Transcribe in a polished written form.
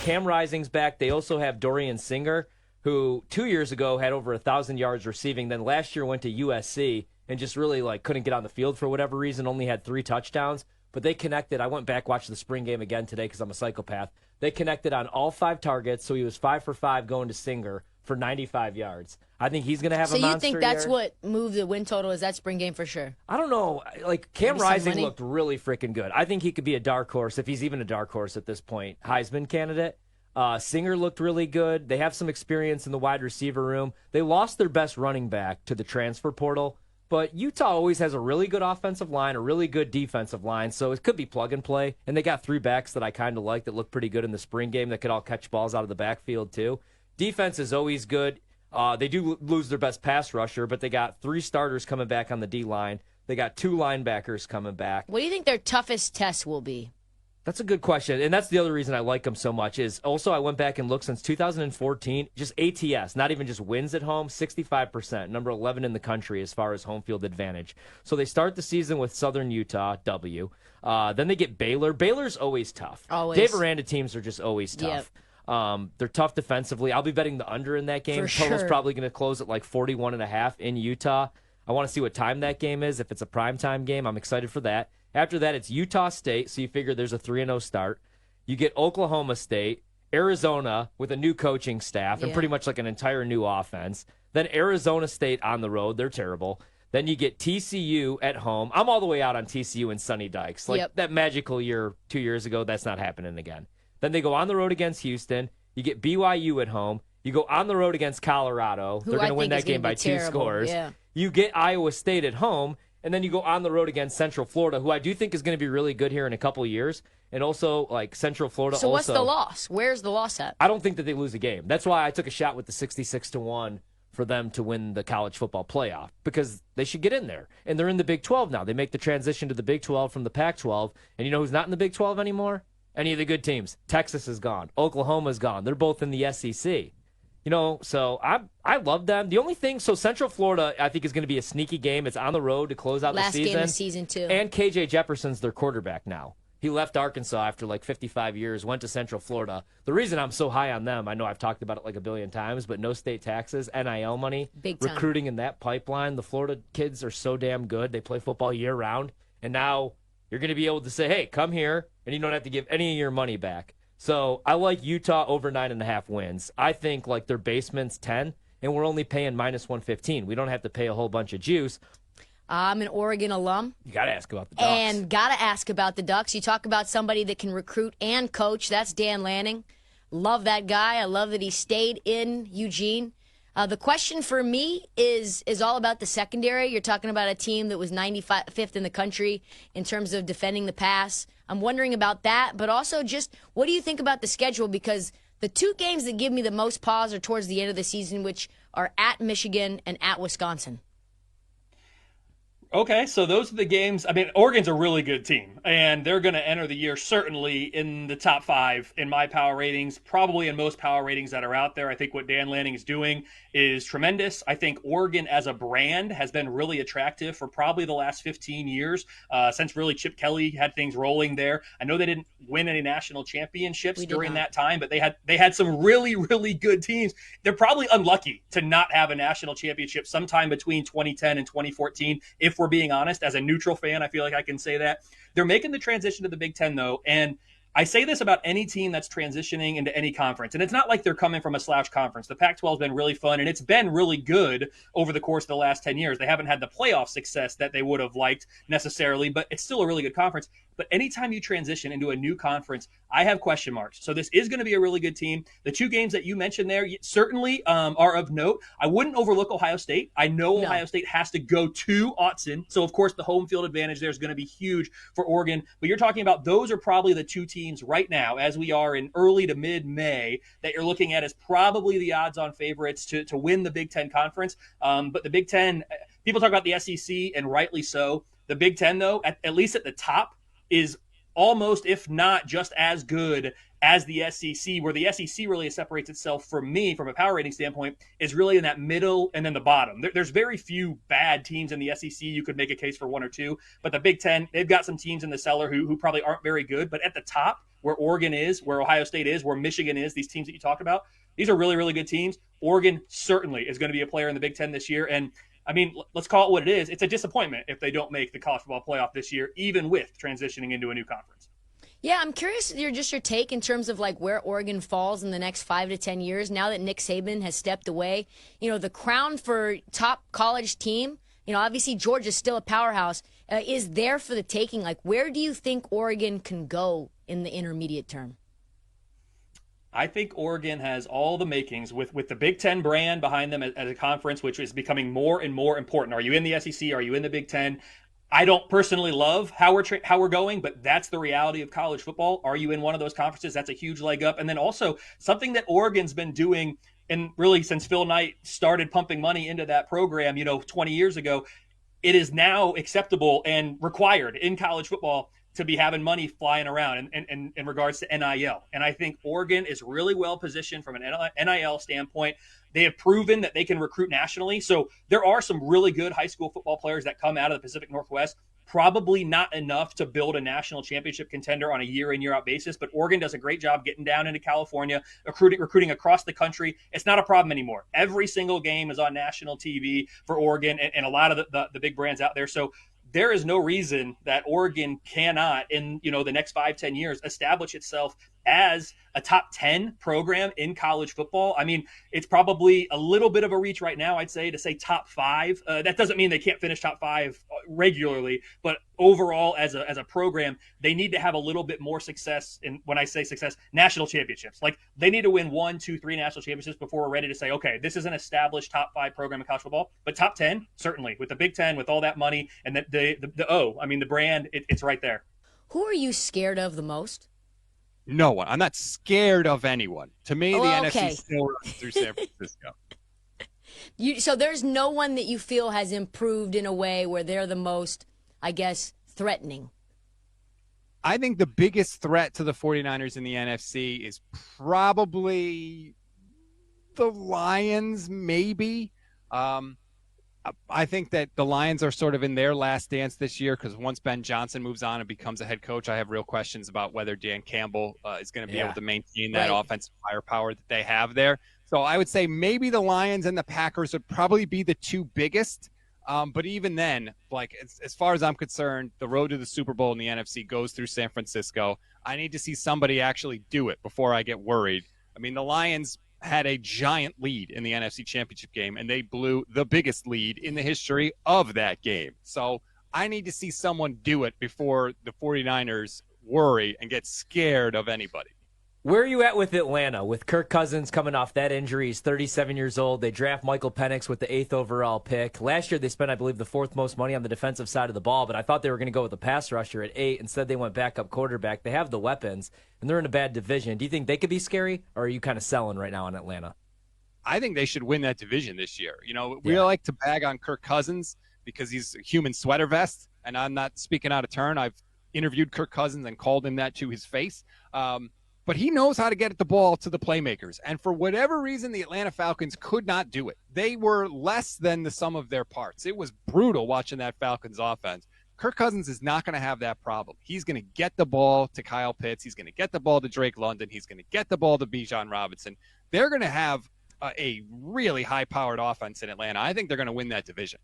Cam Rising's back. They also have Dorian Singer, who 2 years ago had over 1,000 yards receiving. Then last year went to USC and just really couldn't get on the field for whatever reason, only had 3 touchdowns. But they connected. I went back, watched the spring game again today because I'm a psychopath. They connected on all 5 targets, so he was 5 for 5 going to Singer for 95 yards. I think he's going to have a monster year. So you think that's what moved the win total, is that spring game for sure? I don't know. Cam Rising looked really freaking good. I think he could be a dark horse, if he's even a dark horse at this point, Heisman candidate. Singer looked really good. They have some experience in the wide receiver room. They lost their best running back to the transfer portal. But Utah always has a really good offensive line, a really good defensive line, so it could be plug and play. And they got 3 backs that I kind of like that look pretty good in the spring game that could all catch balls out of the backfield too. Defense is always good. They do lose their best pass rusher, but they got 3 starters coming back on the D-line. They got 2 linebackers coming back. What do you think their toughest test will be? That's a good question, and that's the other reason I like them so much is also I went back and looked since 2014, just ATS, not even just wins at home, 65%, number 11 in the country as far as home field advantage. So they start the season with Southern Utah, W. Then they get Baylor. Baylor's always tough. Always. Dave Aranda teams are just always tough. Yep. They're tough defensively. I'll be betting the under in that game. Total's probably going to close at 41.5 in Utah. I want to see what time that game is. If it's a primetime game, I'm excited for that. After that, it's Utah State, so you figure there's a 3-0 start. You get Oklahoma State, Arizona with a new coaching staff and pretty much an entire new offense. Then Arizona State on the road. They're terrible. Then you get TCU at home. I'm all the way out on TCU and Sonny Dykes. That magical year 2 years ago, that's not happening again. Then they go on the road against Houston. You get BYU at home. You go on the road against Colorado. They're going to win that game by 2 scores. Yeah. You get Iowa State at home. And then you go on the road against Central Florida, who I do think is going to be really good here in a couple of years. And also, Central Florida. So what's the loss? Where's the loss at? I don't think that they lose a game. That's why I took a shot with the 66-1 for them to win the college football playoff, because they should get in there. And they're in the Big 12 now. They make the transition to the Big 12 from the Pac-12. And you know who's not in the Big 12 anymore? Any of the good teams. Texas is gone. Oklahoma's gone. They're both in the SEC. So I love them. The only thing, so Central Florida, I think, is going to be a sneaky game. It's on the road to close out the season. Last game of season 2. And KJ Jefferson's their quarterback now. He left Arkansas after 55 years, went to Central Florida. The reason I'm so high on them, I know I've talked about it a billion times, but no state taxes, NIL money, big time. Recruiting in that pipeline. The Florida kids are so damn good. They play football year-round. And now you're going to be able to say, hey, come here, and you don't have to give any of your money back. So I like Utah over 9.5 wins. I think their basement's 10, and we're only paying -115. We don't have to pay a whole bunch of juice. I'm an Oregon alum. You got to ask about the Ducks. And got to ask about the Ducks. You talk about somebody that can recruit and coach. That's Dan Lanning. Love that guy. I love that he stayed in Eugene. The question for me is all about the secondary. You're talking about a team that was 95th in the country in terms of defending the pass. I'm wondering about that, but also just what do you think about the schedule? Because the 2 games that give me the most pause are towards the end of the season, which are at Michigan and at Wisconsin. Okay, so those are the games. I mean, Oregon's a really good team, and they're going to enter the year certainly in the top 5 in my power ratings, probably in most power ratings that are out there. I think what Dan Lanning is doing is tremendous. I think Oregon as a brand has been really attractive for probably the last 15 years, since really Chip Kelly had things rolling there. I know they didn't win any national championships during that time, but they had some really, really good teams. They're probably unlucky to not have a national championship sometime between 2010 and 2014, if we're being honest. As a neutral fan, I feel like I can say that. They're making the transition to the Big Ten, though, and I say this about any team that's transitioning into any conference, and it's not like they're coming from a slouch conference. The Pac-12 has been really fun, and it's been really good over the course of the last 10 years. They haven't had the playoff success that they would have liked necessarily, but it's still a really good conference. But anytime you transition into a new conference, I have question marks. So this is going to be a really good team. The 2 games that you mentioned there certainly are of note. I wouldn't overlook Ohio State. I know Ohio State has to go to Autzen. So, of course, the home field advantage there is going to be huge for Oregon. But you're talking about those are probably the 2 teams right now, as we are in early to mid-May, that you're looking at as probably the odds-on favorites to win the Big Ten Conference. But the Big Ten, people talk about the SEC, and rightly so. The Big Ten, though, at least at the top, is almost, if not just as good as the SEC, where the SEC really separates itself from me from a power rating standpoint, is really in that middle and then the bottom. There's very few bad teams in the SEC. You could make a case for 1 or 2, but the Big Ten, they've got some teams in the cellar who probably aren't very good, but at the top, where Oregon is, where Ohio State is, where Michigan is, these teams that you talked about, these are really, really good teams. Oregon certainly is going to be a player in the Big Ten this year. And I mean, let's call it what it is. It's a disappointment if they don't make the college football playoff this year, even with transitioning into a new conference. Yeah, I'm curious your take in terms of like where Oregon falls in the next 5 to 10 years now that Nick Saban has stepped away. You know, the crown for top college team, you know, obviously Georgia's still a powerhouse, is there for the taking. Like, where do you think Oregon can go in the intermediate term? I think Oregon has all the makings with the Big Ten brand behind them as a conference, which is becoming more and more important. Are you in the SEC? Are you in the Big Ten? I don't personally love how we're going, but that's the reality of college football. Are you in one of those conferences? That's a huge leg up. And then also something that Oregon's been doing, and really since Phil Knight started pumping money into that program, 20 years ago, it is now acceptable and required in college football to be having money flying around in regards to NIL. And I think Oregon is really well positioned from an NIL standpoint. They have proven that they can recruit nationally. So there are some really good high school football players that come out of the Pacific Northwest. Probably not enough to build a national championship contender on a year in, year out basis, but Oregon does a great job getting down into California, recruiting across the country. It's not a problem anymore. Every single game is on national TV for Oregon and a lot of the big brands out there. So there is no reason that Oregon cannot, in the next 5-10 years, establish itself as a top 10 program in college football. I mean, it's probably a little bit of a reach right now, I'd say, to say top 5. That doesn't mean they can't finish top 5 regularly, but overall, as a program, they need to have a little bit more success. And when I say success, national championships. Like, they need to win 1, 2, 3 national championships before we're ready to say, okay, this is an established top 5 program in college football. But top 10, certainly, with the Big Ten, with all that money, and the brand, it's right there. Who are you scared of the most? No one. I'm not scared of anyone. To me, the NFC still runs through San Francisco. So there's no one that you feel has improved in a way where they're the most, I guess, threatening. I think the biggest threat to the 49ers in the NFC is probably the Lions, maybe. I think that the Lions are sort of in their last dance this year because once Ben Johnson moves on and becomes a head coach, I have real questions about whether Dan Campbell is going to be able to maintain that offensive firepower that they have there. So I would say maybe the Lions and the Packers would probably be the two biggest. But even then, like as far as I'm concerned, the road to the Super Bowl in the NFC goes through San Francisco. I need to see somebody actually do it before I get worried. I mean, the Lions had a giant lead in the NFC Championship game, and they blew the biggest lead in the history of that game. So I need to see someone do it before the 49ers worry and get scared of anybody. Where are you at with Atlanta? With Kirk Cousins coming off that injury, he's 37 years old. They draft Michael Penix with the 8th overall pick. Last year they spent, I believe, the 4th most money on the defensive side of the ball, but I thought they were going to go with a pass rusher at 8. Instead, they went backup quarterback. They have the weapons, and they're in a bad division. Do you think they could be scary, or are you kind of selling right now in Atlanta? I think they should win that division this year. We like to bag on Kirk Cousins because he's a human sweater vest, and I'm not speaking out of turn. I've interviewed Kirk Cousins and called him that to his face. But he knows how to get the ball to the playmakers. And for whatever reason, the Atlanta Falcons could not do it. They were less than the sum of their parts. It was brutal watching that Falcons offense. Kirk Cousins is not going to have that problem. He's going to get the ball to Kyle Pitts. He's going to get the ball to Drake London. He's going to get the ball to Bijan Robinson. They're going to have a really high-powered offense in Atlanta. I think they're going to win that division.